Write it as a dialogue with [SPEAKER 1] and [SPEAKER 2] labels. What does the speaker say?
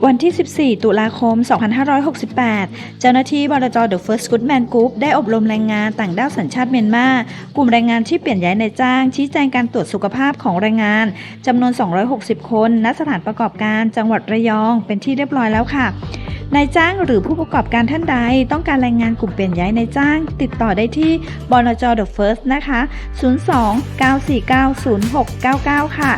[SPEAKER 1] วันที่ 14 ตุลาคม 2568 เจ้าหน้าที่บลจ. The First Goodman Group ได้อบรมแรงงานต่างด้าวสัญชาติเมียนมากลุ่มแรงงานที่เปลี่ยนย้ายนายจ้างชี้แจงการตรวจสุขภาพของแรงงานจำนวน 260 คนณสถานประกอบการจังหวัดระยองเป็นที่เรียบร้อยแล้วค่ะนายจ้างหรือผู้ประกอบการท่านใดต้องการแรงงานกลุ่มเปลี่ยนย้ายนายจ้างติดต่อได้ที่บลจ. The First นะคะ 02 949 0699 ค่ะ